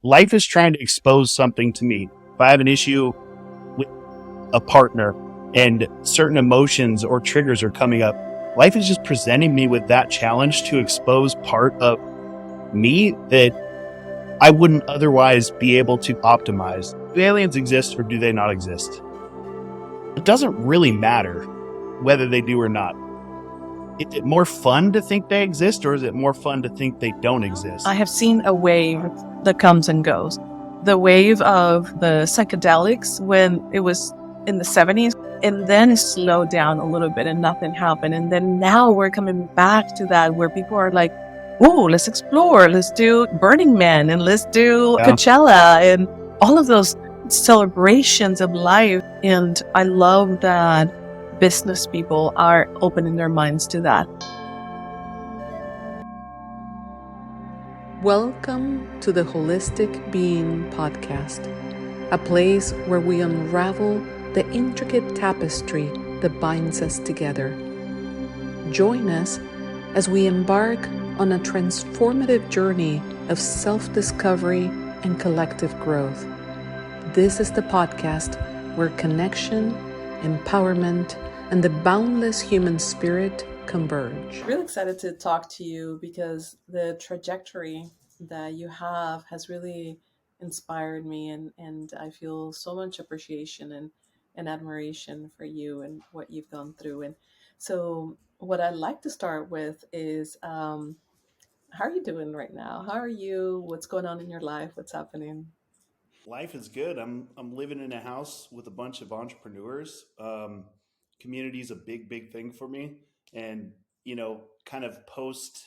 life is trying to expose something to me. If I have an issue with a partner and certain emotions or triggers are coming up, life is just presenting me with that challenge to expose part of me that I wouldn't otherwise be able to optimize. Do aliens exist or do they not exist? It doesn't really matter whether they do or not. Is it more fun to think they exist, or is it more fun to think they don't exist? I have seen a wave that comes and goes. The wave of the psychedelics when it was in the 70s, and then it slowed down a little bit and nothing happened. And then now we're coming back to that where people are like, oh, let's explore. Let's do Burning Man and let's do Coachella and all of those celebrations of life. And I love that business people are opening their minds to that. Welcome to the Holistic Being Podcast, a place where we unravel the intricate tapestry that binds us together. Join us as we embark on a transformative journey of self-discovery and collective growth. This is the podcast where connection, empowerment, and the boundless human spirit converge. Really excited to talk to you because the trajectory that you have has really inspired me, and I feel so much appreciation and admiration for you and what you've gone through. And so what I'd like to start with is how are you doing right now? How are you? What's going on in your life? What's happening? Life is good. I'm living in a house with a bunch of entrepreneurs. Community is a big thing for me, and kind of post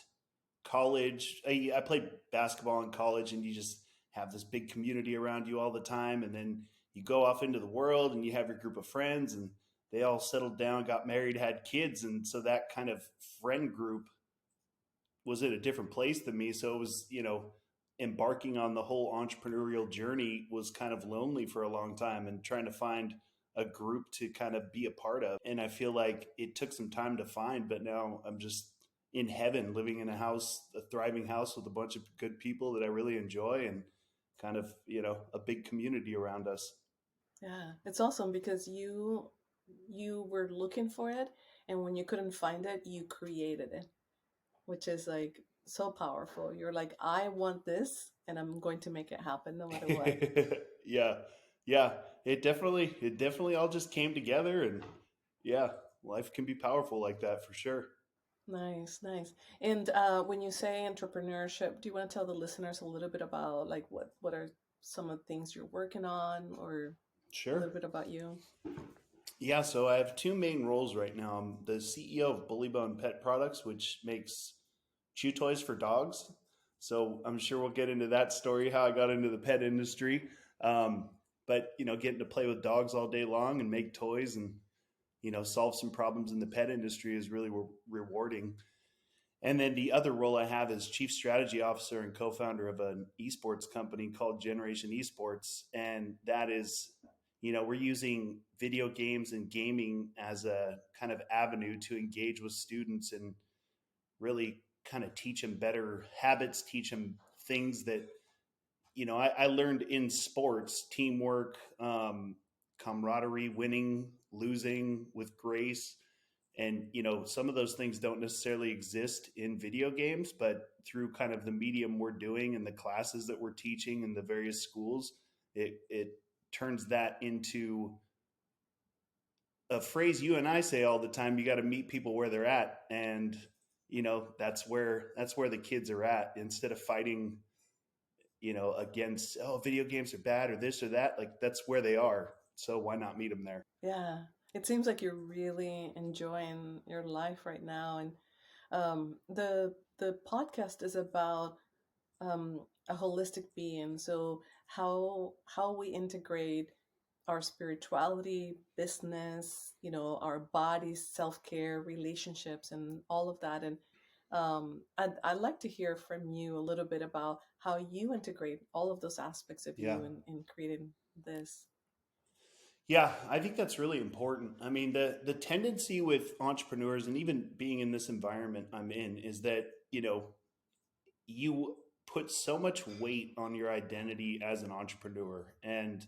college. I played basketball in college, and you just have this big community around you all the time, and then you go off into the world, and you have your group of friends, and they all settled down, got married, had kids, and so that kind of friend group was in a different place than me. So it was, embarking on the whole entrepreneurial journey was kind of lonely for a long time and trying to find a group to kind of be a part of. And I feel like it took some time to find, but now I'm just in heaven living in a thriving house with a bunch of good people that I really enjoy and kind of, a big community around us. Yeah, it's awesome because you were looking for it, and when you couldn't find it, you created it, which is like so powerful. You're like, I want this and I'm going to make it happen no matter what. Yeah. Yeah. It definitely all just came together, and yeah, life can be powerful like that for sure. Nice, nice. And when you say entrepreneurship, do you want to tell the listeners a little bit about like what are some of the things you're working on, or a Sure. little bit about you? Yeah, so I have two main roles right now. I'm the CEO of Bully Bone Pet Products, which makes chew toys for dogs. So I'm sure we'll get into that story, how I got into the pet industry. But getting to play with dogs all day long and make toys and solve some problems in the pet industry is really rewarding. And then the other role I have is chief strategy officer and co-founder of an esports company called Generation Esports, and that is, we're using video games and gaming as a kind of avenue to engage with students and really kind of teach them better habits, teach them things that I learned in sports: teamwork, camaraderie, winning, losing with grace. And some of those things don't necessarily exist in video games, but through kind of the medium we're doing and the classes that we're teaching in the various schools, it turns that into a phrase you and I say all the time: you got to meet people where they're at. And that's where the kids are at. Instead of fighting against, oh, video games are bad or this or that, like that's where they are, so why not meet them there? Yeah, it seems like you're really enjoying your life right now, and the podcast is about a holistic being. So how we integrate our spirituality, business, our bodies, self-care, relationships, and all of that. And I'd like to hear from you a little bit about how you integrate all of those aspects of Yeah. you in creating this. Yeah, I think that's really important. I mean, the tendency with entrepreneurs and even being in this environment I'm in is that, you put so much weight on your identity as an entrepreneur. And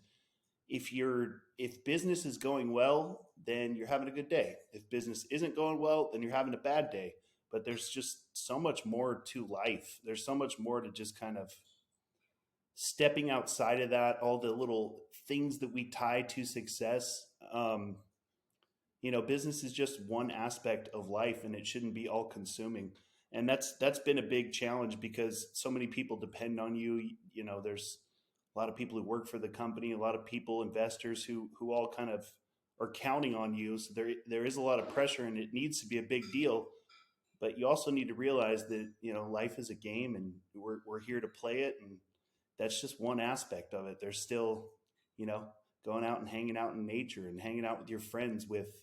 if business is going well, then you're having a good day. If business isn't going well, then you're having a bad day. But there's just so much more to life. There's so much more to just kind of stepping outside of that, all the little things that we tie to success. Business is just one aspect of life, and it shouldn't be all consuming. And that's been a big challenge because so many people depend on you. There's a lot of people who work for the company, a lot of people, investors who all kind of are counting on you. So there is a lot of pressure, and it needs to be a big deal. But you also need to realize that life is a game, and we're here to play it, and that's just one aspect of it. There's still going out and hanging out in nature and hanging out with your friends, with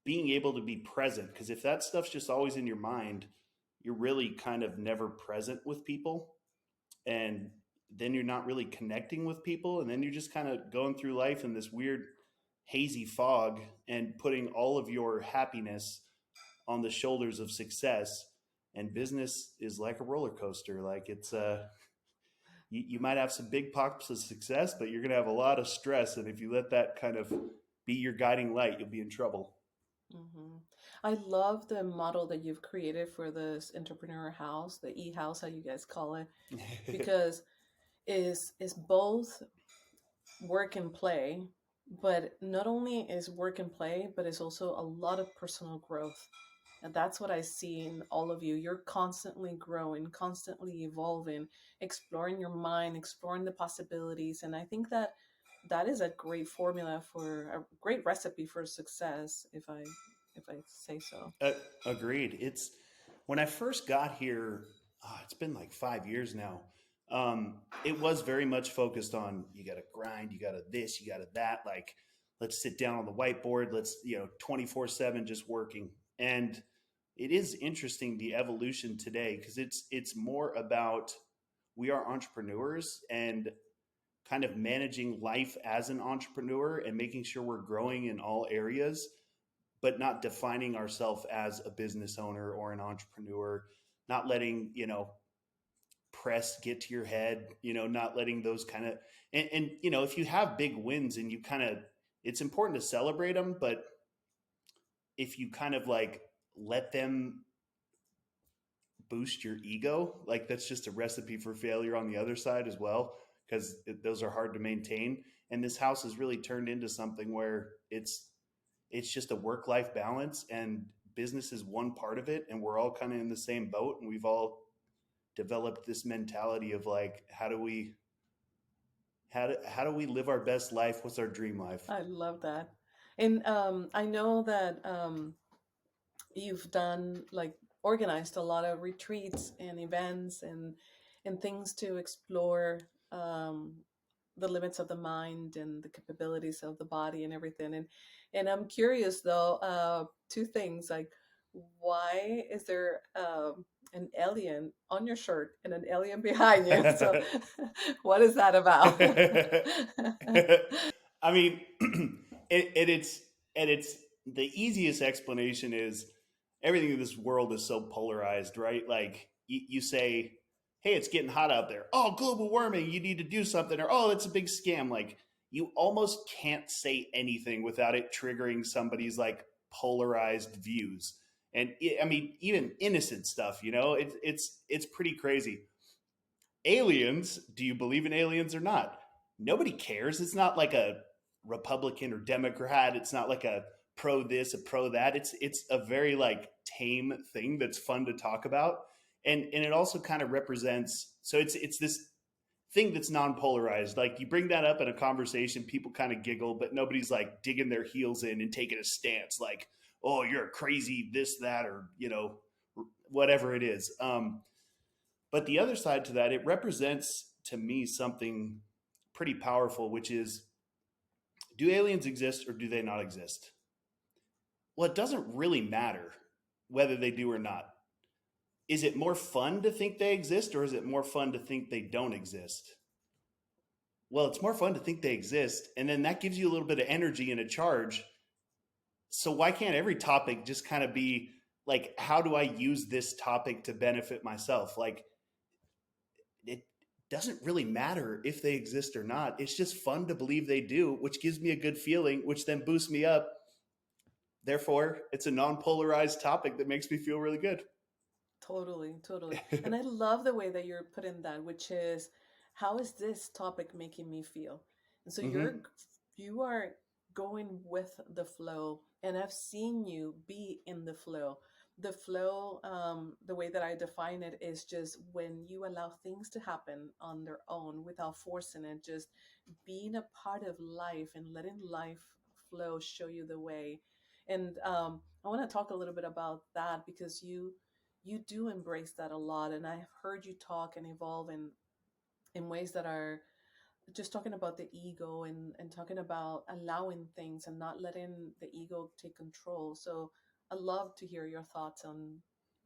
being able to be present. Because if that stuff's just always in your mind, you're really kind of never present with people, and then you're not really connecting with people, and then you're just kind of going through life in this weird hazy fog and putting all of your happiness on the shoulders of success. And business is like a roller coaster. Like it's you might have some big pops of success, but you're going to have a lot of stress. And if you let that kind of be your guiding light, you'll be in trouble. Mm-hmm. I love the model that you've created for this entrepreneur house, the e-house, how you guys call it, because is both work and play, but not only is work and play, but it's also a lot of personal growth. And that's what I see in all of you. You're constantly growing, constantly evolving, exploring your mind, exploring the possibilities. And I think that is a great formula for a great recipe for success, if I say so. Agreed. It's when I first got here, it's been like 5 years now. It was very much focused on you got to grind, you got to this, you got to that. Like, let's sit down on the whiteboard. Let's 24/7 just working. And it is interesting, the evolution today, because it's more about we are entrepreneurs and kind of managing life as an entrepreneur and making sure we're growing in all areas, but not defining ourselves as a business owner or an entrepreneur, not letting, press get to your head, not letting those kind of, and if you have big wins and you kind of, it's important to celebrate them, but if you kind of like let them boost your ego, like that's just a recipe for failure on the other side as well, because those are hard to maintain. And this house has really turned into something where it's just a work-life balance, and business is one part of it, and we're all kind of in the same boat, and we've all developed this mentality of like, how do we live our best life? What's our dream life? I love that. And I know that you've done like organized a lot of retreats and events and things to explore the limits of the mind and the capabilities of the body and everything. And I'm curious though, two things, like, why is there an alien on your shirt and an alien behind you? So what is that about? I mean, it's the easiest explanation is everything in this world is so polarized, right? Like you say, hey, it's getting hot out there. Oh, global warming, you need to do something. Or, oh, it's a big scam. Like you almost can't say anything without it triggering somebody's like polarized views. And I mean, even innocent stuff, it's pretty crazy. Aliens, do you believe in aliens or not? Nobody cares. It's not like a Republican or Democrat. It's not like a pro this, a pro that. It's a very like tame thing that's fun to talk about. And it also kind of represents, so it's this thing that's non-polarized. Like you bring that up in a conversation, people kind of giggle, but nobody's like digging their heels in and taking a stance like, oh, you're a crazy this, that, or, whatever it is. But the other side to that, it represents to me something pretty powerful, which is, do aliens exist or do they not exist? Well, it doesn't really matter whether they do or not. Is it more fun to think they exist, or is it more fun to think they don't exist? Well, it's more fun to think they exist, and then that gives you a little bit of energy and a charge. So why can't every topic just kind of be like, how do I use this topic to benefit myself? Like, it doesn't really matter if they exist or not. It's just fun to believe they do, which gives me a good feeling, which then boosts me up. Therefore, it's a non-polarized topic that makes me feel really good. Totally, totally. And I love the way that you're putting that, which is, how is this topic making me feel? And so Mm-hmm. you are going with the flow, and I've seen you be in the flow. The flow, the way that I define it is just when you allow things to happen on their own without forcing it, just being a part of life and letting life flow, show you the way. And I want to talk a little bit about that because you do embrace that a lot, and I've heard you talk and evolve in ways that are just talking about the ego and talking about allowing things and not letting the ego take control. So I love to hear your thoughts on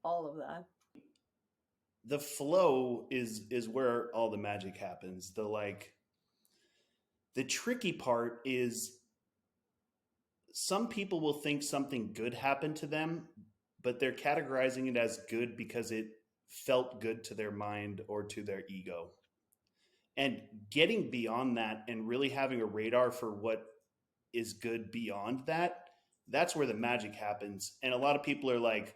all of that. The flow is where all the magic happens. The tricky part is some people will think something good happened to them, but they're categorizing it as good because it felt good to their mind or to their ego. And getting beyond that and really having a radar for what is good beyond that, that's where the magic happens. And a lot of people are like,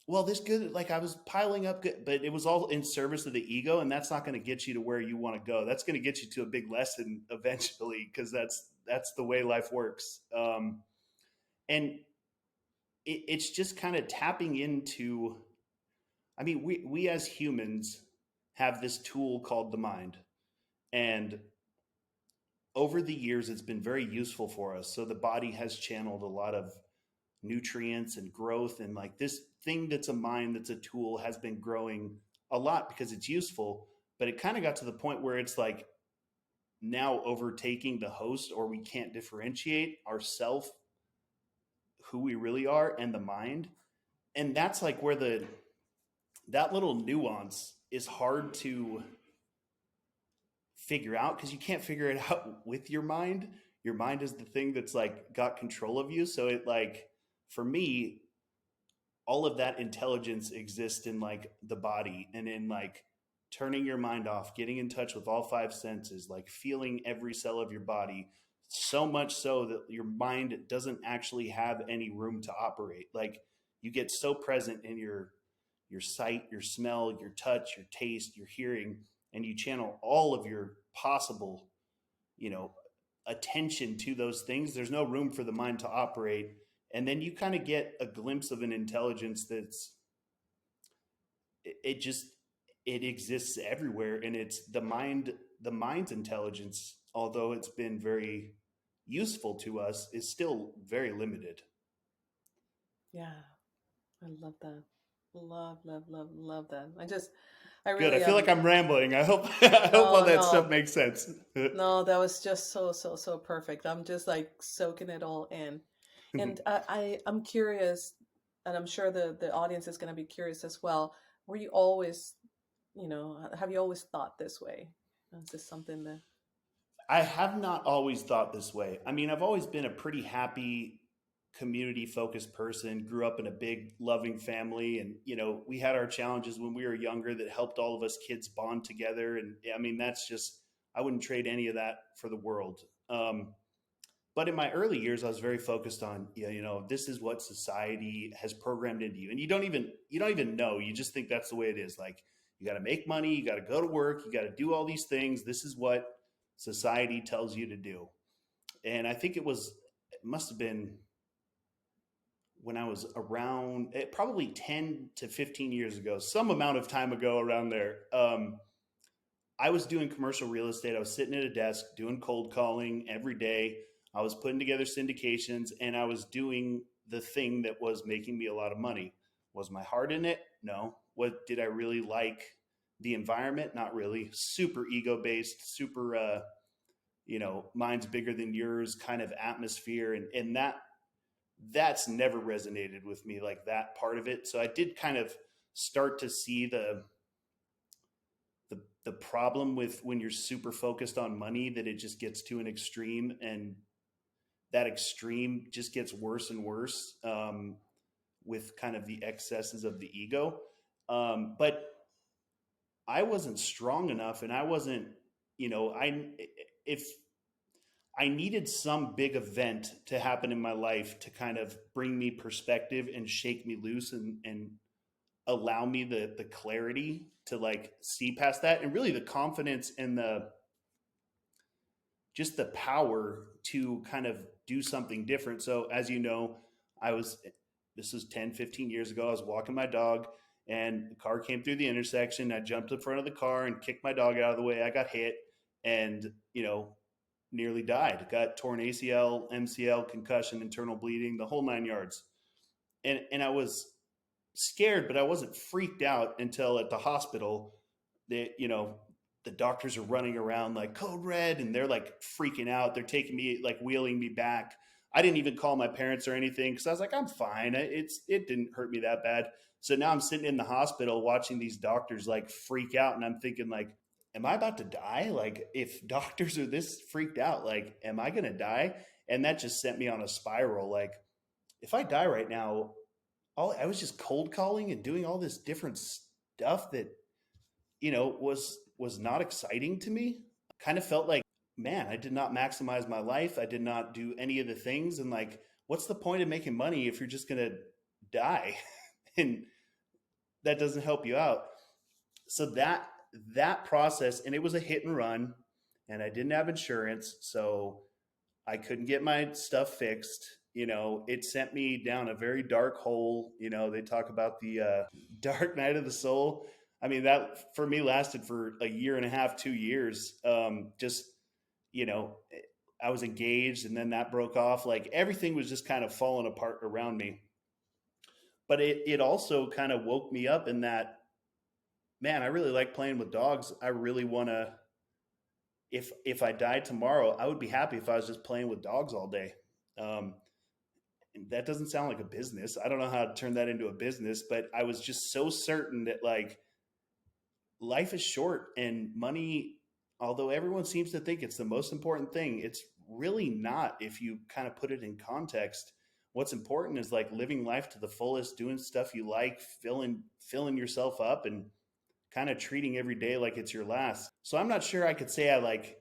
well, this good, like I was piling up good, but it was all in service of the ego. And that's not going to get you to where you want to go. That's going to get you to a big lesson eventually, because that's the way life works. And it's just kind of tapping into, I mean, we as humans have this tool called the mind. And over the years, it's been very useful for us. So the body has channeled a lot of nutrients and growth. And like this thing that's a mind, that's a tool, has been growing a lot because it's useful. But it kind of got to the point where it's like now overtaking the host, or we can't differentiate ourself, who we really are, and the mind. And that's like where that little nuance is hard to figure out, because you can't figure it out with your mind. Your mind is the thing that's like got control of you. So it, like, for me, all of that intelligence exists in like the body, and in like turning your mind off, getting in touch with all five senses, like feeling every cell of your body, so much so that your mind doesn't actually have any room to operate. Like, you get so present in your sight, your smell, your touch, your taste, your hearing, and you channel all of your possible, you know, attention to those things. There's no room for the mind to operate. And then you kind of get a glimpse of an intelligence that's, it just, it exists everywhere. And it's the mind's intelligence, although it's been very useful to us, is still very limited. Yeah, I love that. Love, love, love, love that. I Good. I really feel like am. I'm rambling. I hope I hope all No, that stuff no, makes sense. no, that was just so, so, so perfect. I'm just like soaking it all in. And I'm curious, and I'm sure the audience is going to be curious as well. Were you always, have you always thought this way? Is this something that, I have not always thought this way. I mean, I've always been a pretty happy, community focused person, grew up in a big, loving family. And, we had our challenges when we were younger that helped all of us kids bond together. And I mean, that's just, I wouldn't trade any of that for the world. But in my early years, I was very focused on, this is what society has programmed into you. And you don't even know, you just think that's the way it is. Like, you got to make money, you got to go to work, you got to do all these things. This is what society tells you to do. And I think it must have been when I was around, probably 10 to 15 years ago, some amount of time ago around there. I was doing commercial real estate. I was sitting at a desk doing cold calling every day. I was putting together syndications, and I was doing the thing that was making me a lot of money. Was my heart in it? No. What did I really like? The environment? Not really. Super ego based, super, mine's bigger than yours kind of atmosphere. And that's never resonated with me, like that part of it. So I did kind of start to see the problem with when you're super focused on money, that it just gets to an extreme, and that extreme just gets worse and worse, with kind of the excesses of the ego. But I wasn't strong enough, and I wasn't, if I needed some big event to happen in my life to kind of bring me perspective and shake me loose and allow me the clarity to like see past that, and really the confidence and the just the power to kind of do something different. So as you know, I was this was 10, 15 years ago. I was walking my dog and the car came through the intersection. I jumped in front of the car and kicked my dog out of the way. I got hit and, nearly died. Got torn ACL, MCL, concussion, internal bleeding, the whole 9 yards. And I was scared, but I wasn't freaked out until at the hospital. The doctors are running around like code red, and they're like freaking out. They're taking me, like wheeling me back. I didn't even call my parents or anything because I was like, I'm fine. It didn't hurt me that bad. So now I'm sitting in the hospital watching these doctors like freak out, and I'm thinking like, am I about to die? Like, if doctors are this freaked out, like, am I going to die? And that just sent me on a spiral. Like, if I die right now, I was just cold calling and doing all this different stuff that, was not exciting to me. Kind of felt like, man, I did not maximize my life. I did not do any of the things. And like, what's the point of making money if you're just going to die? And that doesn't help you out. So that process, and it was a hit and run, and I didn't have insurance, so I couldn't get my stuff fixed. It sent me down a very dark hole. They talk about the dark night of the soul. I mean, that for me lasted for a year and a half, 2 years. I was engaged, and then that broke off. Like, everything was just kind of falling apart around me. But it also kind of woke me up in that, man, I really like playing with dogs. I really want to, if I died tomorrow, I would be happy if I was just playing with dogs all day. And that doesn't sound like a business. I don't know how to turn that into a business, but I was just so certain that like life is short, and money, although everyone seems to think it's the most important thing, it's really not if you kind of put it in context. What's important is like living life to the fullest, doing stuff you like, filling yourself up, and kind of treating every day like it's your last. So I'm not sure I could say I like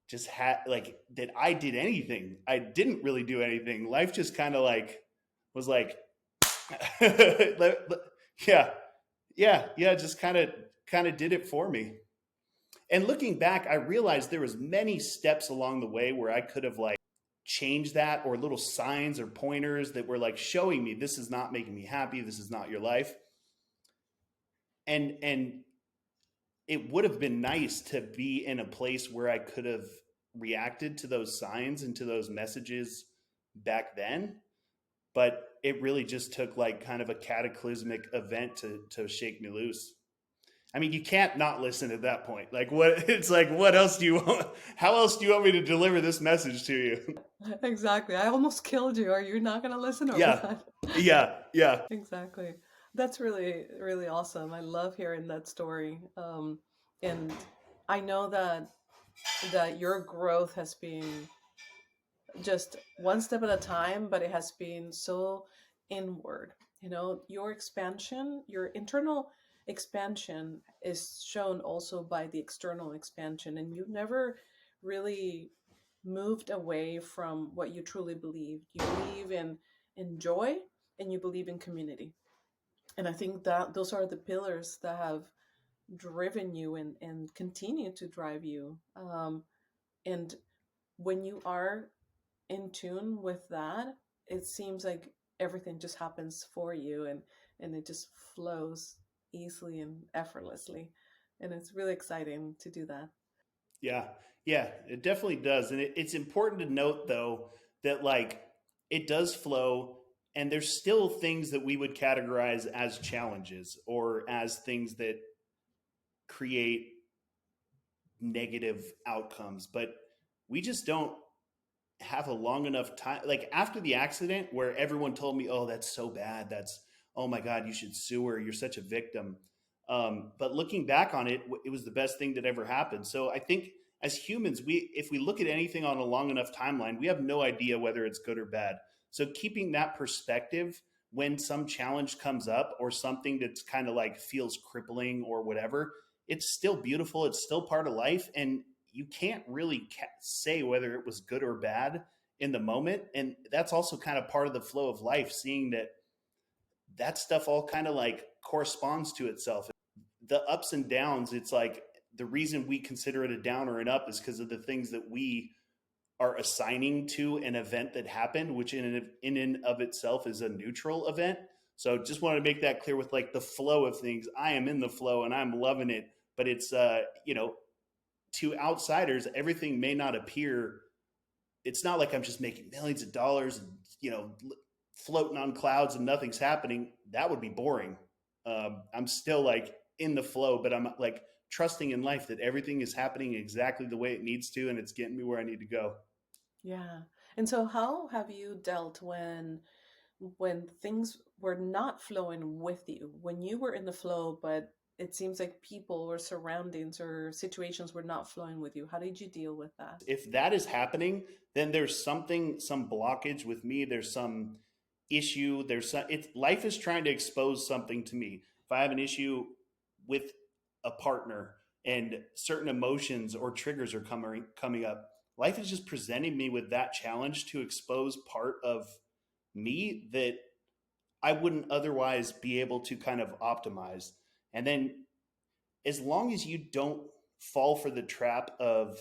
just had like that I did anything. I didn't really do anything. Life just kind of like was like, yeah, just kind of did it for me. And looking back, I realized there was many steps along the way where I could have like changed that, or little signs or pointers that were like showing me this is not making me happy. This is not your life. And it would have been nice to be in a place where I could have reacted to those signs and to those messages back then. But it really just took like kind of a cataclysmic event to shake me loose. I mean, you can't not listen at that point. Like, what else do you want? How else do you want me to deliver this message to you? Exactly. I almost killed you. Are you not going to listen or Yeah. what? Yeah. Exactly. That's really, really awesome. I love hearing that story. And I know that your growth has been just one step at a time, but it has been so inward. Your expansion, your internal expansion is shown also by the external expansion, and you've never really moved away from what you truly believe. You believe in joy, and you believe in community. And I think that those are the pillars that have driven you and continue to drive you. And when you are in tune with that, it seems like everything just happens for you, and it just flows easily and effortlessly. And it's really exciting to do that. Yeah, it definitely does. And it's important to note though, that like it does flow, and there's still things that we would categorize as challenges or as things that create negative outcomes, but we just don't have a long enough time. Like after the accident where everyone told me, oh, that's so bad. Oh my God, you should sue her. You're such a victim. But looking back on it, it was the best thing that ever happened. So I think as humans, if we look at anything on a long enough timeline, we have no idea whether it's good or bad. So keeping that perspective when some challenge comes up or something that's kind of like feels crippling or whatever, it's still beautiful. It's still part of life. And you can't really say whether it was good or bad in the moment. And that's also kind of part of the flow of life, seeing that that stuff all kind of like corresponds to itself. The ups and downs, it's like the reason we consider it a down or an up is because of the things that we are assigning to an event that happened, which in and of itself is a neutral event. So just wanted to make that clear with like the flow of things. I am in the flow and I'm loving it, but it's to outsiders, everything may not appear. It's not like I'm just making millions of dollars and floating on clouds and nothing's happening. That would be boring. I'm still like in the flow, but I'm like trusting in life that everything is happening exactly the way it needs to, and it's getting me where I need to go. Yeah. And so how have you dealt when things were not flowing with you, when you were in the flow, but it seems like people or surroundings or situations were not flowing with you? How did you deal with that? If that is happening, then there's something, some blockage with me. There's some issue. Life is trying to expose something to me. If I have an issue with a partner and certain emotions or triggers are coming up, life is just presenting me with that challenge to expose part of me that I wouldn't otherwise be able to kind of optimize. And then as long as you don't fall for the trap of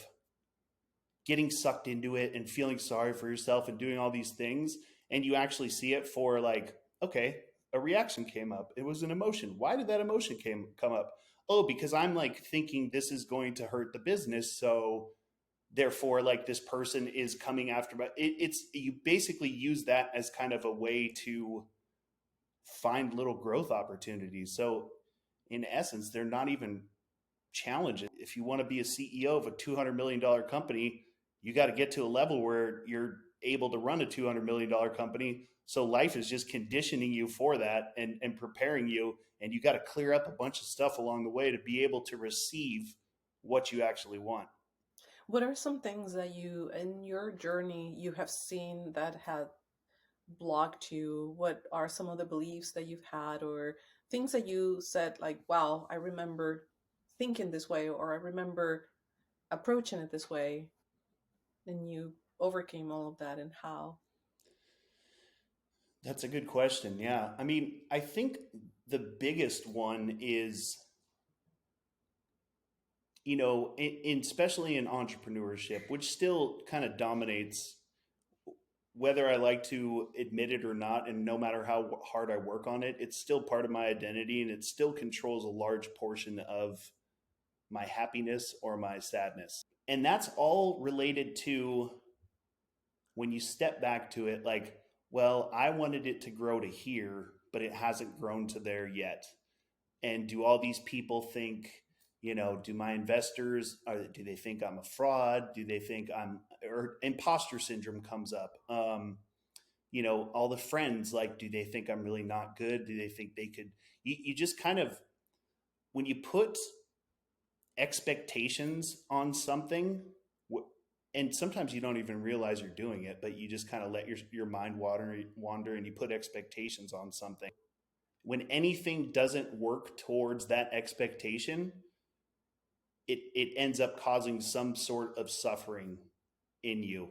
getting sucked into it and feeling sorry for yourself and doing all these things, and you actually see it for like, okay, a reaction came up. It was an emotion. Why did that emotion come up? Oh, because I'm like thinking this is going to hurt the business. So therefore, like this person is coming after, but it's, you basically use that as kind of a way to find little growth opportunities. So in essence, they're not even challenges. If you want to be a CEO of a $200 million company, you got to get to a level where you're able to run a $200 million company. So life is just conditioning you for that and preparing you. And you got to clear up a bunch of stuff along the way to be able to receive what you actually want. What are some things that you, in your journey, you have seen that have blocked you? What are some of the beliefs that you've had or things that you said, like, wow, I remember thinking this way, or I remember approaching it this way, and you overcame all of that, and how? That's a good question. Yeah. I mean, I think the biggest one is, especially in entrepreneurship, which still kind of dominates whether I like to admit it or not. And no matter how hard I work on it, it's still part of my identity and it still controls a large portion of my happiness or my sadness. And that's all related to when you step back to it, like, well, I wanted it to grow to here, but it hasn't grown to there yet. And do all these people think, do my investors, do they think I'm a fraud? Do they think or imposter syndrome comes up? All the friends, like, do they think I'm really not good? Do they think they could, you just kind of, when you put expectations on something, and sometimes you don't even realize you're doing it, but you just kind of let your mind wander and you put expectations on something. When anything doesn't work towards that expectation, it ends up causing some sort of suffering in you.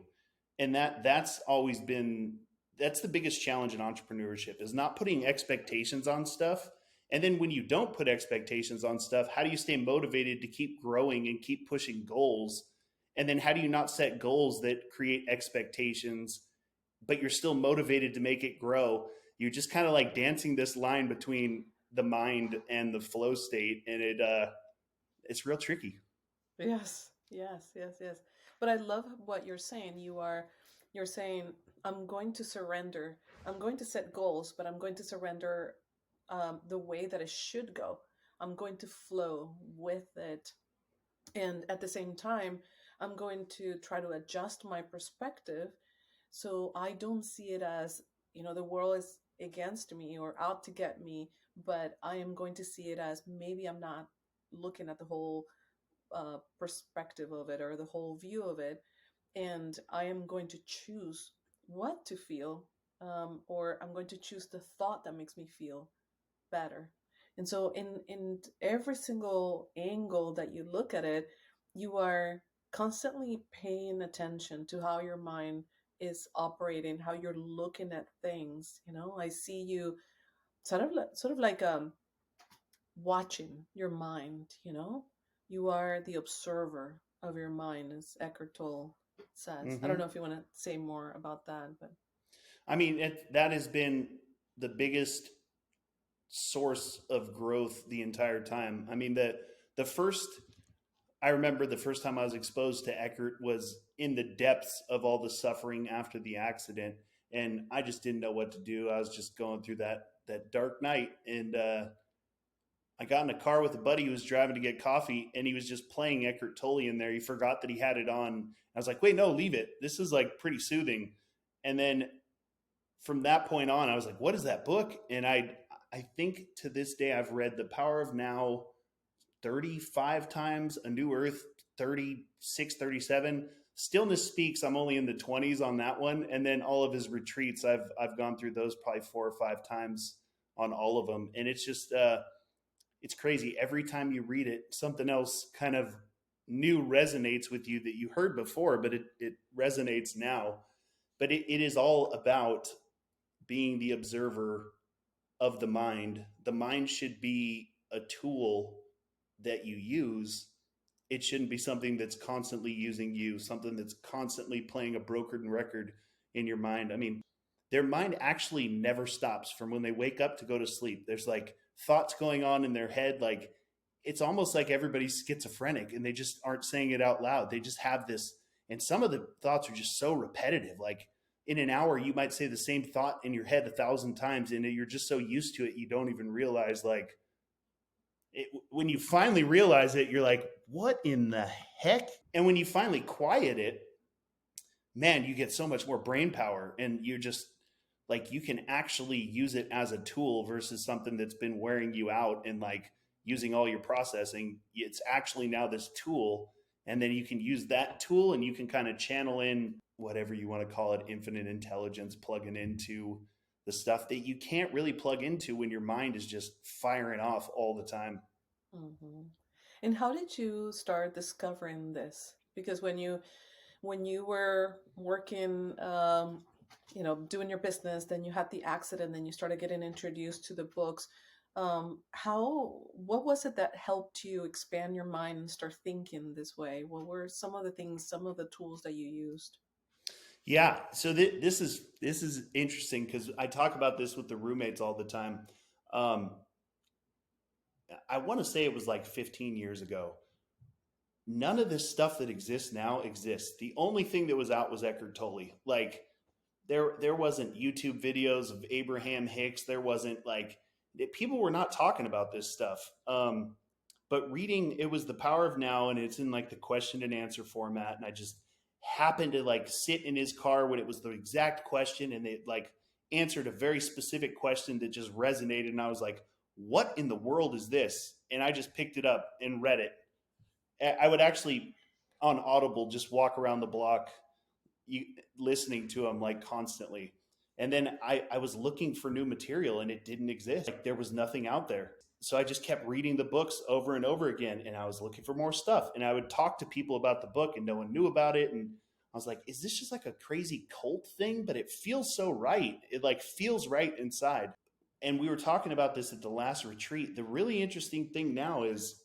And that's always been, that's the biggest challenge in entrepreneurship, is not putting expectations on stuff. And then when you don't put expectations on stuff, how do you stay motivated to keep growing and keep pushing goals? And then how do you not set goals that create expectations, but you're still motivated to make it grow? You're just kind of like dancing this line between the mind and the flow state. And it's real tricky. Yes, yes, yes, yes. But I love what you're saying. You're saying, I'm going to surrender. I'm going to set goals, but I'm going to surrender the way that it should go. I'm going to flow with it. And at the same time, I'm going to try to adjust my perspective so I don't see it as, the world is against me or out to get me, but I am going to see it as maybe I'm not looking at the whole perspective of it or the whole view of it. And I am going to choose what to feel, or I'm going to choose the thought that makes me feel better. And so in every single angle that you look at it, you are constantly paying attention to how your mind is operating, how you're looking at things. I see you sort of like watching your mind. You are the observer of your mind, as Eckhart Tolle says. I don't Mm-hmm. know if you want to say more about that, but I mean, that has been the biggest source of growth the entire time. I mean, the first I remember the first time I was exposed to Eckhart was in the depths of all the suffering after the accident, and I just didn't know what to do. I was just going through that dark night, and I got in a car with a buddy who was driving to get coffee, and he was just playing Eckhart Tolle in there. He forgot that he had it on. I was like, "Wait, no, leave it. This is like pretty soothing." And then from that point on, I was like, "What is that book?" And I think to this day I've read The Power of Now 35 times, A New Earth 36, 37. Stillness Speaks, I'm only in the 20s on that one. And then all of his retreats, I've gone through those probably 4 or 5 times on all of them. And it's just, it's crazy. Every time you read it, something else kind of new resonates with you that you heard before, but it resonates now. But it is all about being the observer of the mind. The mind should be a tool that you use. It shouldn't be something that's constantly using you, something that's constantly playing a broken record in your mind. I mean, their mind actually never stops from when they wake up to go to sleep. There's like thoughts going on in their head. Like it's almost like everybody's schizophrenic and they just aren't saying it out loud. They just have this. And some of the thoughts are just so repetitive. Like in an hour, you might say the same thought in your head 1,000 times and you're just so used to it, you don't even realize like, when you finally realize it, you're like, what in the heck? And when you finally quiet it, man, you get so much more brain power and you're just like, you can actually use it as a tool versus something that's been wearing you out and like using all your processing. It's actually now this tool. And then you can use that tool and you can kind of channel in whatever you want to call it, infinite intelligence, plugging into the stuff that you can't really plug into when your mind is just firing off all the time. hmm. And how did you start discovering this? Because when you were working, doing your business, then you had the accident, then you started getting introduced to the books. What was it that helped you expand your mind and start thinking this way? What were some of the things, some of the tools that you used? Yeah, so this is interesting because I talk about this with the roommates all the time. Um, I want to say it was like 15 years ago. None of this stuff that exists now exists. The only thing that was out was Eckhart Tolle. Like there wasn't YouTube videos of Abraham Hicks. There wasn't like people were not talking about this stuff. But reading, it was The Power of Now, and it's in like the question and answer format. And I just happened to like sit in his car when it was the exact question, and they like answered a very specific question that just resonated. And I was like, "What in the world is this?" And I just picked it up and read it. I would actually on Audible just walk around the block listening to them like constantly. And then I was looking for new material and it didn't exist. Like there was nothing out there. So I just kept reading the books over and over again and I was looking for more stuff. And I would talk to people about the book and no one knew about it. And I was like, is this just like a crazy cult thing? But it feels so right. It like feels right inside. And we were talking about this at the last retreat. The really interesting thing now is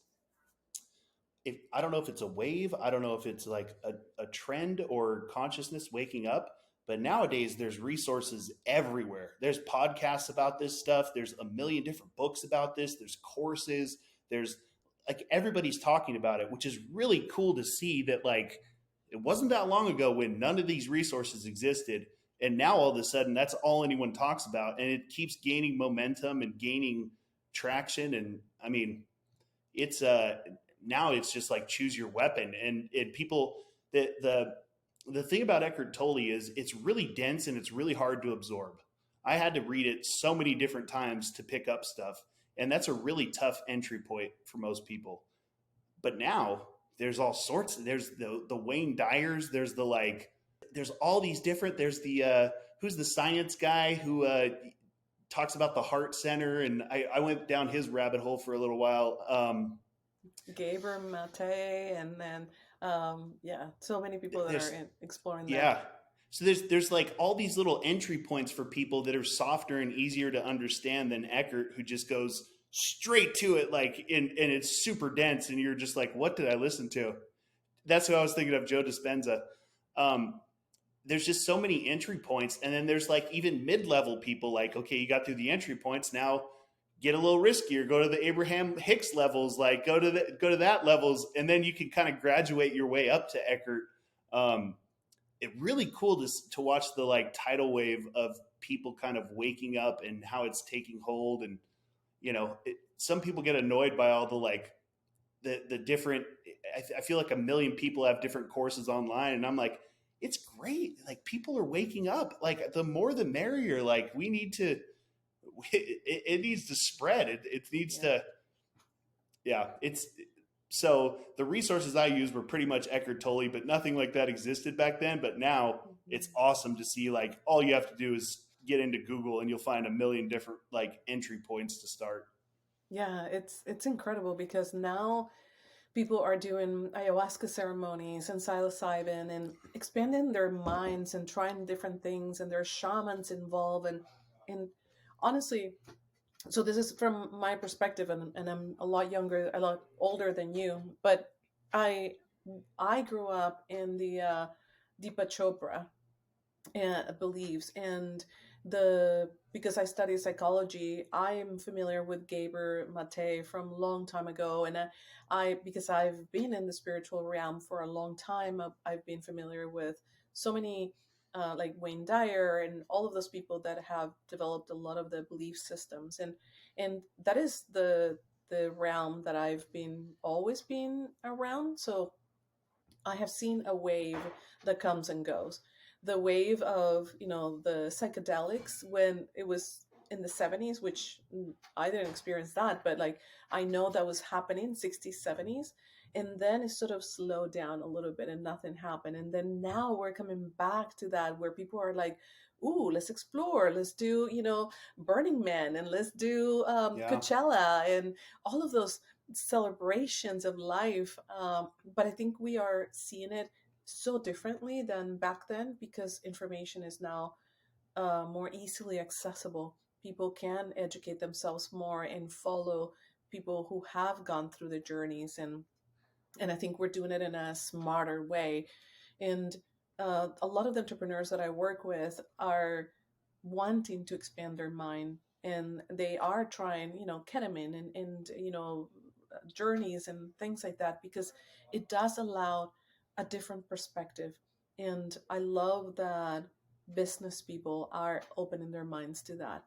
I don't know if it's a wave, I don't know if it's like a trend or consciousness waking up, but nowadays there's resources everywhere. There's podcasts about this stuff. There's a million different books about this. There's courses. There's like everybody's talking about it, which is really cool to see that like it wasn't that long ago when none of these resources existed. And now all of a sudden that's all anyone talks about. And it keeps gaining momentum and gaining traction. And I mean, it's now it's just like choose your weapon. And people, the thing about Eckhart Tolle is it's really dense and it's really hard to absorb. I had to read it so many different times to pick up stuff. And that's a really tough entry point for most people. But now there's all sorts. There's the Wayne Dyers. There's all these different, there's the, who's the science guy who talks about the heart center, and I went down his rabbit hole for a little while. Gaber Mate, and then yeah, so many people that are There's exploring that. Yeah. So there's like all these little entry points for people that are softer and easier to understand than Eckhart, who just goes straight to it, like and it's super dense, and you're just like, what did I listen to? That's what I was thinking of, Joe Dispenza. Um, there's just so many entry points, and then there's like even mid-level people, like, okay, you got through the entry points, now get a little riskier, go to the Abraham Hicks levels, like go to that levels, and then you can kind of graduate your way up to Eckhart. It really cool to watch the like tidal wave of people kind of waking up and how it's taking hold. And some people get annoyed by all the like the different. I feel like a million people have different courses online, and I'm like, it's great. Like, people are waking up. Like, the more the merrier. Like, we need to. It needs to spread. It needs to. Yeah, it's. So the resources I used were pretty much Eckhart Tolle, but nothing like that existed back then. But now it's awesome to see, like, all you have to do is get into Google and you'll find a million different like entry points to start. Yeah, it's incredible because now people are doing ayahuasca ceremonies and psilocybin and expanding their minds and trying different things, and there's shamans involved, and honestly, so this is from my perspective, and I'm a lot younger, a lot older than you, but I I grew up in the Deepa Chopra beliefs, and the because I study psychology, I am familiar with Gaber Mate from a long time ago, and I because I've been in the spiritual realm for a long time, I've been familiar with so many like Wayne Dyer and all of those people that have developed a lot of the belief systems, and that is the realm that I've been always been around. So I have seen a wave that comes and goes. The wave of, the psychedelics when it was in the 70s, which I didn't experience that, but like I know that was happening 60s, 70s. And then it sort of slowed down a little bit and nothing happened. And then now we're coming back to that where people are like, ooh, let's explore. Let's do, Burning Man, and let's do Yeah. Coachella, and all of those celebrations of life. But I think we are seeing it so differently than back then because information is now more easily accessible. People can educate themselves more and follow people who have gone through the journeys, and I think we're doing it in a smarter way. And a lot of the entrepreneurs that I work with are wanting to expand their mind, and they are trying, ketamine and journeys and things like that because it does allow a different perspective. And I love that business people are opening their minds to that,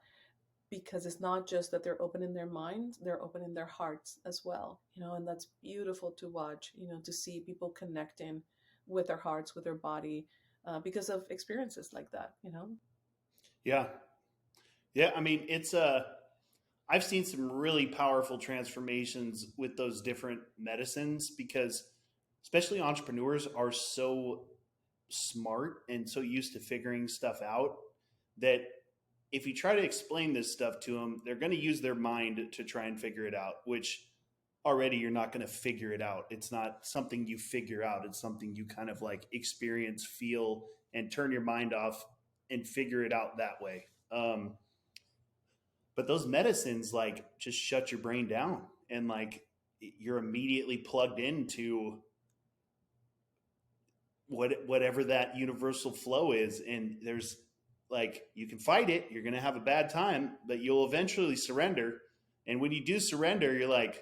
because it's not just that they're opening their minds, they're opening their hearts as well, and that's beautiful to watch, to see people connecting with their hearts, with their body, because of experiences like that. Yeah. Yeah. I mean, I've seen some really powerful transformations with those different medicines because especially entrepreneurs are so smart and so used to figuring stuff out that if you try to explain this stuff to them, they're going to use their mind to try and figure it out, which already you're not going to figure it out. It's not something you figure out. It's something you kind of like experience, feel, and turn your mind off and figure it out that way. But those medicines like just shut your brain down, and like you're immediately plugged into whatever that universal flow is. And there's like, you can fight it, you're going to have a bad time, but you'll eventually surrender. And when you do surrender, you're like,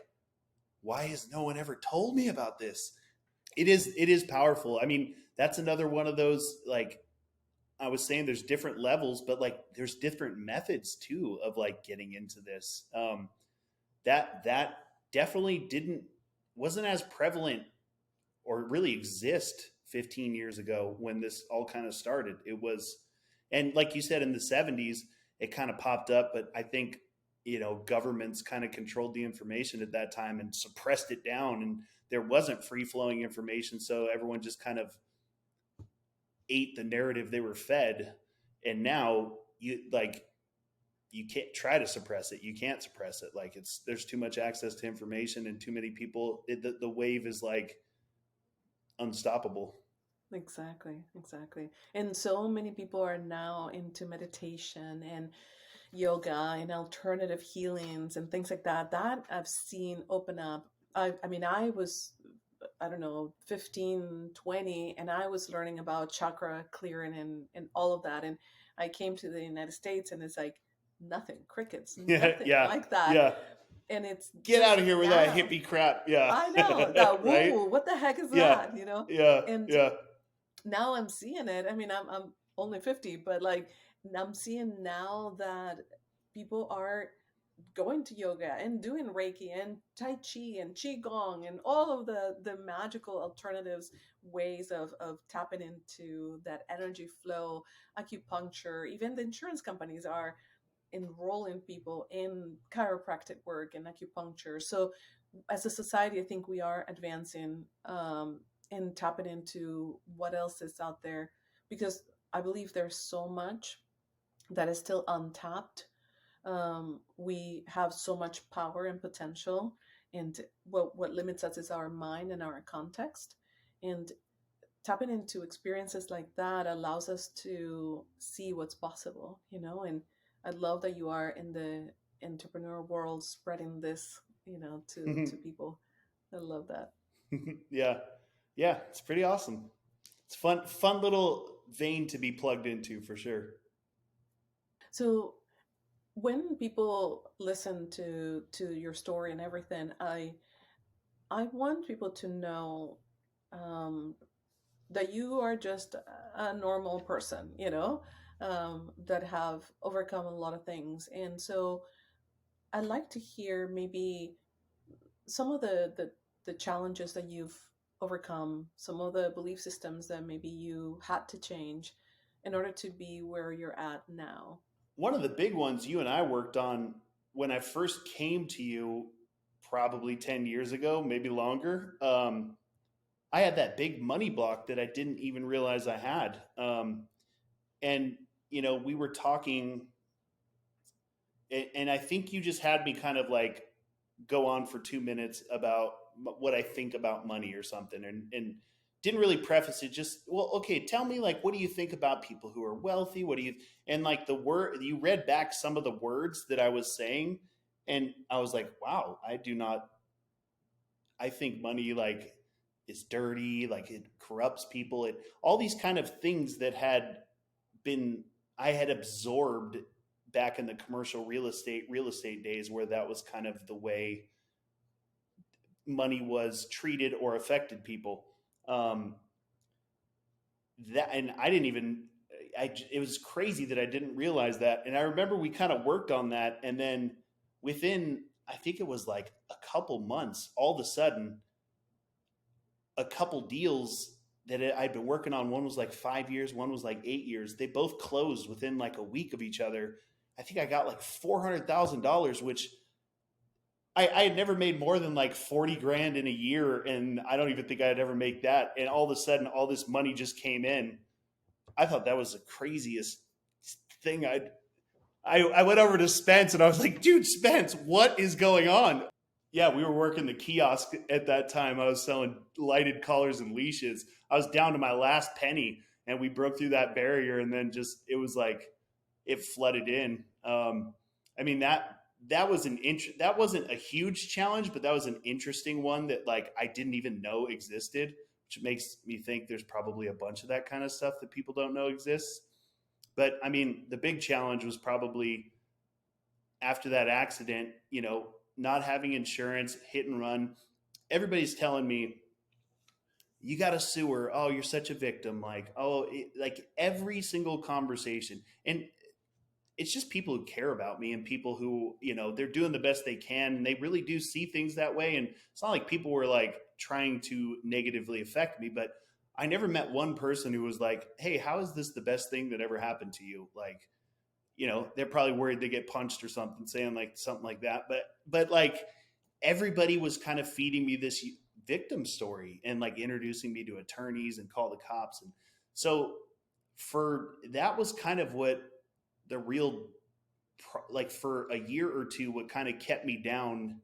why has no one ever told me about this? It is powerful. I mean, that's another one of those, like I was saying, there's different levels, but like there's different methods too of like getting into this. That definitely wasn't as prevalent or really exist 15 years ago when this all kind of started. It was, and like you said, in the 70s, it kind of popped up, but I think, governments kind of controlled the information at that time and suppressed it down, and there wasn't free flowing information. So everyone just kind of ate the narrative they were fed. And now you can't try to suppress it. You can't suppress it. Like there's too much access to information and too many people. The wave is like unstoppable. Exactly, exactly. And so many people are now into meditation and yoga and alternative healings and things like that. That I've seen open up. I mean, I was, I don't know, 15, 20, and I was learning about chakra clearing and all of that. And I came to the United States and it's like nothing, crickets, Yeah, nothing yeah, like that. yeah. And it's Get out just of here with that now. hippie crap. Yeah. I know that woo Right? woo. What the heck is Yeah. that? You know? Yeah. And Yeah. now I'm seeing it. I mean, I'm only 50, but like I'm seeing now that people are going to yoga and doing Reiki and Tai Chi and Qigong and all of the magical alternatives ways of tapping into that energy flow, acupuncture, even the insurance companies are enrolling people in chiropractic work and acupuncture. So as a society, I think we are advancing and tapping into what else is out there because I believe there's so much that is still untapped. We have so much power and potential, and what limits us is our mind and our context. And tapping into experiences like that allows us to see what's possible, you know. And I love that you are in the entrepreneur world spreading this, you know, to people. I love that. Yeah. Yeah. It's pretty awesome. It's fun little vein to be plugged into for sure. So when people listen to your story and everything, I want people to know um, that you are just a normal person, you know, that have overcome a lot of things. And so I'd like to hear maybe some of the challenges that you've overcome, some of the belief systems that maybe you had to change in order to be where you're at now. One of the big ones you and I worked on when I first came to you, probably 10 years ago, maybe longer. I had that big money block that I didn't even realize I had. And, we were talking, and I think you just had me kind of like go on for 2 minutes about what I think about money or something, and didn't really preface it. Just, well, okay, tell me, like, what do you think about people who are wealthy? What do you, and like the word, you read back some of the words that I was saying, and I was like, wow, I think money like is dirty, like it corrupts people, it all these kind of things that had been I had absorbed back in the commercial real estate days, where that was kind of the way money was treated or affected people. Um, that and I didn't even it was crazy that I didn't realize that. And I remember we kind of worked on that, and then within, I think it was like a couple months, all of a sudden a couple deals that I'd been working on. One was like 5 years, one was like 8 years. They both closed within like a week of each other. I think I got like $400,000, which I had never made more than like 40 grand in a year. And I don't even think I'd ever make that. And all of a sudden, all this money just came in. I thought that was the craziest thing. I went over to Spence and I was like, dude, Spence, what is going on? Yeah, we were working the kiosk at that time. I was selling lighted collars and leashes. I was down to my last penny, and we broke through that barrier, and then just it was like it flooded in. I mean that was that wasn't a huge challenge, but that was an interesting one that like I didn't even know existed, which makes me think there's probably a bunch of that kind of stuff that people don't know exists. But I mean, the big challenge was probably after that accident, not having insurance, hit and run. Everybody's telling me, you got to sue her. Oh, you're such a victim. Like, like every single conversation. And it's just people who care about me and people who, they're doing the best they can. And they really do see things that way. And it's not like people were like trying to negatively affect me, but I never met one person who was like, hey, how is this the best thing that ever happened to you? Like, they're probably worried they get punched or something, saying like something like that. But like everybody was kind of feeding me this victim story and like introducing me to attorneys and call the cops. And so that was kind of what the real like for a year or two, what kind of kept me down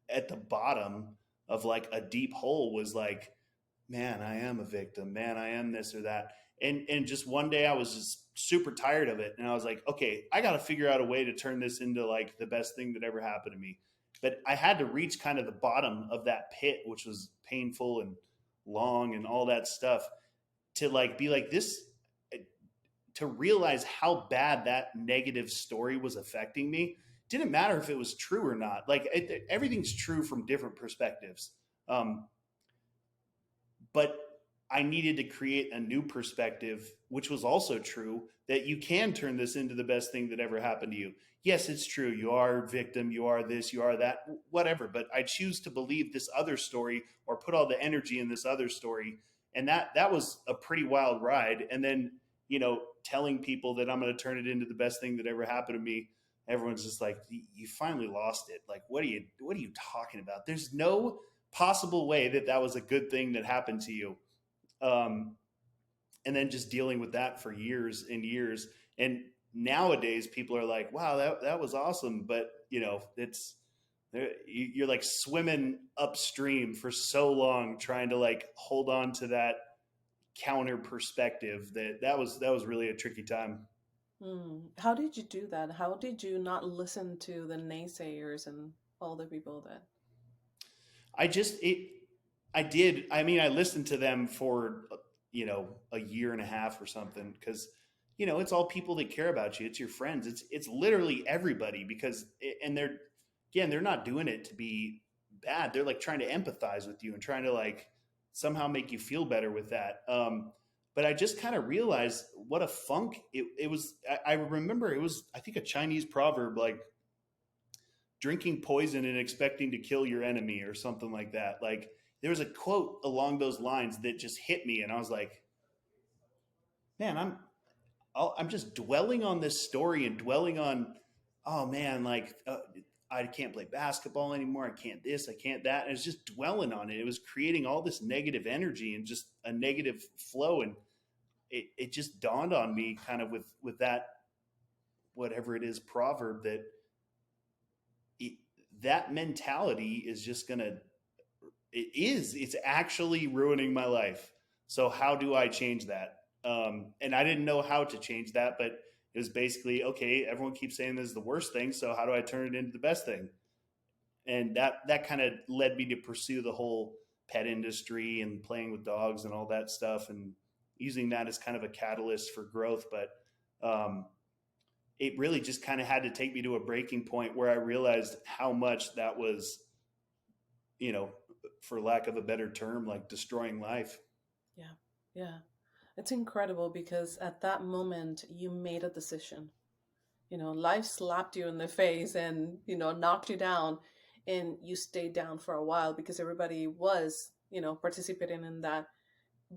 at the bottom of like a deep hole was like, man, I am a victim. Man, I am this or that. And just one day I was just super tired of it. And I was like, okay, I got to figure out a way to turn this into like the best thing that ever happened to me. But I had to reach kind of the bottom of that pit, which was painful and long and all that stuff, to like be like this, to realize how bad that negative story was affecting me. Didn't matter if it was true or not. Like everything's true from different perspectives. But I needed to create a new perspective, which was also true, that you can turn this into the best thing that ever happened to you. Yes, it's true. You are a victim. You are this, you are that, whatever. But I choose to believe this other story or put all the energy in this other story. And that was a pretty wild ride. And then, telling people that I'm going to turn it into the best thing that ever happened to me. Everyone's just like, you finally lost it. Like, what are you talking about? There's no possible way that was a good thing that happened to you. And then just dealing with that for years and years. And nowadays people are like, wow, that was awesome. But you're like swimming upstream for so long, trying to like hold on to that counter perspective that was really a tricky time. How did you do that? How did you not listen to the naysayers and all the people that I did. I mean, I listened to them for, a year and a half or something, because, it's all people that care about you. It's your friends. It's literally everybody, because, and they're not doing it to be bad. They're like trying to empathize with you and trying to like somehow make you feel better with that. But I just kind of realized what a funk it was. I remember it was, I think, a Chinese proverb, like drinking poison and expecting to kill your enemy or something like that. Like there was a quote along those lines that just hit me. And I was like, man, I'm just dwelling on this story and dwelling on, oh man, like I can't play basketball anymore. I can't this, I can't that. And it's just dwelling on it. It was creating all this negative energy and just a negative flow. And it just dawned on me kind of with that, whatever it is, proverb, that that mentality is just it's actually ruining my life. So how do I change that? And I didn't know how to change that, but it was basically, okay, everyone keeps saying this is the worst thing. So how do I turn it into the best thing? And that kind of led me to pursue the whole pet industry and playing with dogs and all that stuff, and using that as kind of a catalyst for growth. But it really just kind of had to take me to a breaking point where I realized how much that was, for lack of a better term, like destroying life. Yeah. It's incredible because at that moment you made a decision. Life slapped you in the face and, knocked you down, and you stayed down for a while because everybody was, participating in that.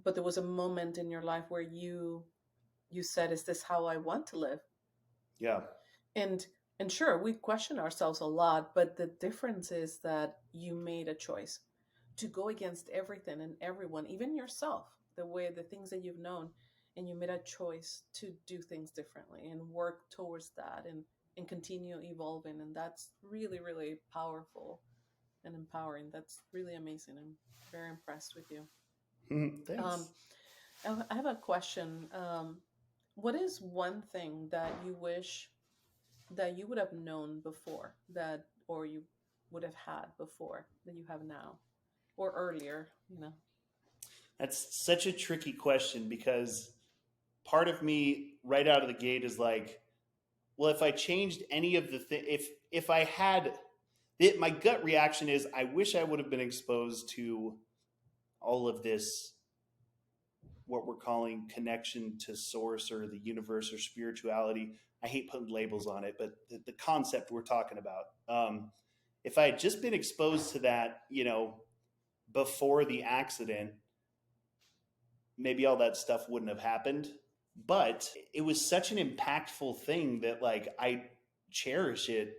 But there was a moment in your life where you said, is this how I want to live? Yeah. And sure, we question ourselves a lot, but the difference is that you made a choice to go against everything and everyone, even yourself, the things that you've known, and you made a choice to do things differently and work towards that and continue evolving. And that's really, really powerful and empowering. That's really amazing. I'm very impressed with you. Thanks. I have a question. What is one thing that you wish that you would have known before, or you would have had before that you have now, or earlier? That's such a tricky question, because part of me right out of the gate is like, well, if I changed any of the if I had it, my gut reaction is I wish I would have been exposed to all of this, what we're calling connection to source or the universe or spirituality. I hate putting labels on it, but the concept we're talking about. If I had just been exposed to that, before the accident, maybe all that stuff wouldn't have happened. But it was such an impactful thing that like I cherish it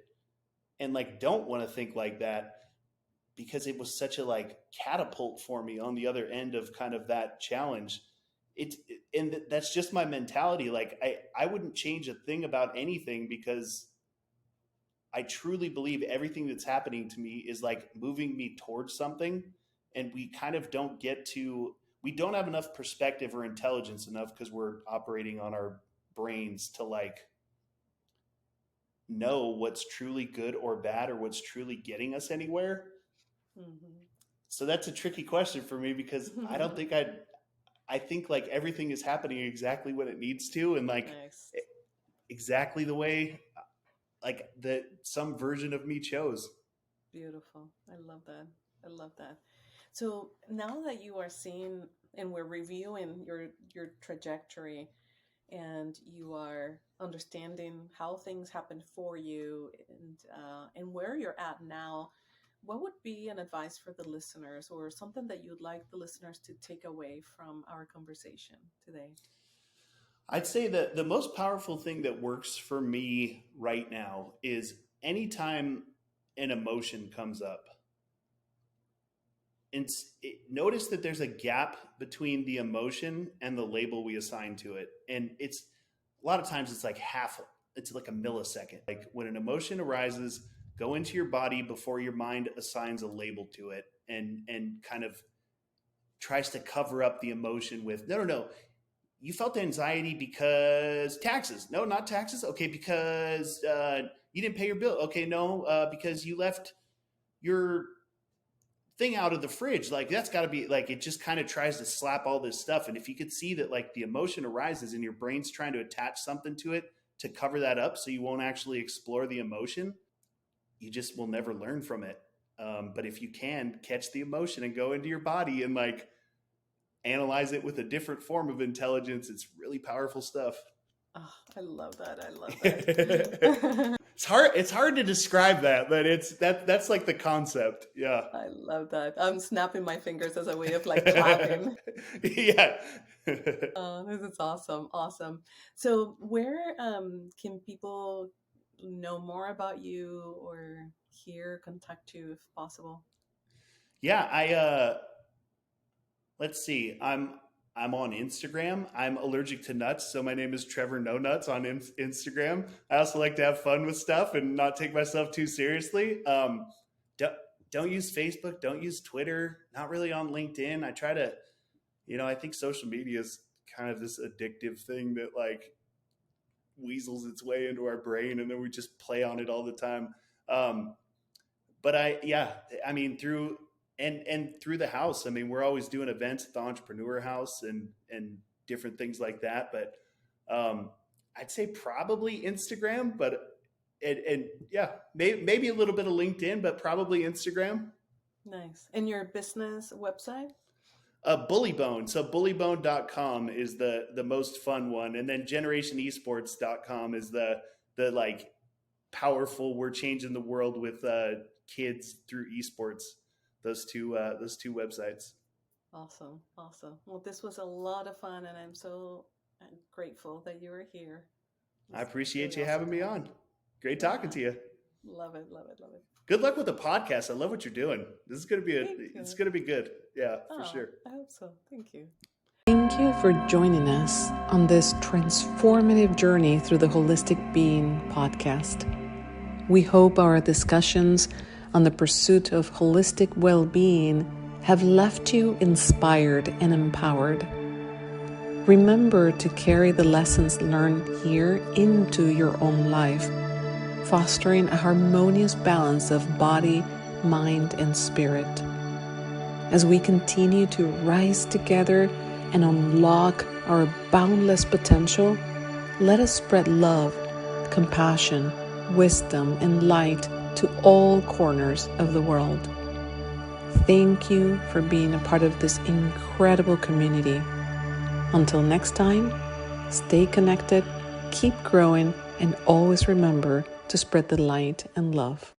and like don't want to think like that, because it was such a like catapult for me on the other end of kind of that challenge. And that's just my mentality. Like I wouldn't change a thing about anything, because I truly believe everything that's happening to me is like moving me towards something. And we kind of we don't have enough perspective or intelligence enough because we're operating on our brains to like know what's truly good or bad or what's truly getting us anywhere. Mm-hmm. So that's a tricky question for me because I don't think I think like everything is happening exactly when it needs to, and like Nice. exactly the way like that some version of me chose. Beautiful. I love that. I love that. So now that you are seeing and we're reviewing your trajectory, and you are understanding how things happen for you, and where you're at now, what would be an advice for the listeners, or something that you'd like the listeners to take away from our conversation today? I'd say that the most powerful thing that works for me right now is anytime an emotion comes up, and notice that there's a gap between the emotion and the label we assign to it. And it's a lot of times it's like it's like a millisecond. Like when an emotion arises, go into your body before your mind assigns a label to it and kind of tries to cover up the emotion with, no, you felt anxiety because taxes. No, not taxes. Okay, because you didn't pay your bill. Okay, no, because you left your thing out of the fridge. Like that's got to be like, it just kind of tries to slap all this stuff. And if you could see that like the emotion arises and your brain's trying to attach something to it to cover that up so you won't actually explore the emotion, you just will never learn from it. But if you can catch the emotion and go into your body and like analyze it with a different form of intelligence, it's really powerful stuff. Oh, I love that. I love that. It's hard to describe that, but that's like the concept. Yeah. I love that. I'm snapping my fingers as a way of like clapping. Yeah. Oh, this is awesome. Awesome. So where can people know more about you or contact you if possible? Yeah, let's see. I'm on Instagram. I'm allergic to nuts, so my name is Trevor No Nuts on Instagram. I also like to have fun with stuff and not take myself too seriously. Don't use Facebook. Don't use Twitter. Not really on LinkedIn. I try to, I think social media is kind of this addictive thing that like weasels its way into our brain, and then we just play on it all the time. But I mean, through the house, I mean, we're always doing events at the Entrepreneur House and different things like that. But I'd say probably Instagram, but maybe a little bit of LinkedIn, but probably Instagram. Nice. And your business website? Bullybone. So bullybone.com is the most fun one. And then generationesports.com is the like powerful, we're changing the world with kids through esports. Those two websites. Awesome. Well, this was a lot of fun, and I'm so grateful that you were here. I appreciate you having me on. Great talking to you. Love it. Good luck with the podcast. I love what you're doing. This is going to be it's going to be good. Yeah, for sure. I hope so. Thank you. Thank you for joining us on this transformative journey through the Holistic Being podcast. We hope our discussions on the pursuit of holistic well-being have left you inspired and empowered. Remember to carry the lessons learned here into your own life, fostering a harmonious balance of body, mind, and spirit. As we continue to rise together and unlock our boundless potential, let us spread love, compassion, wisdom, and light to all corners of the world. Thank you for being a part of this incredible community. Until next time, stay connected, keep growing, and always remember to spread the light and love.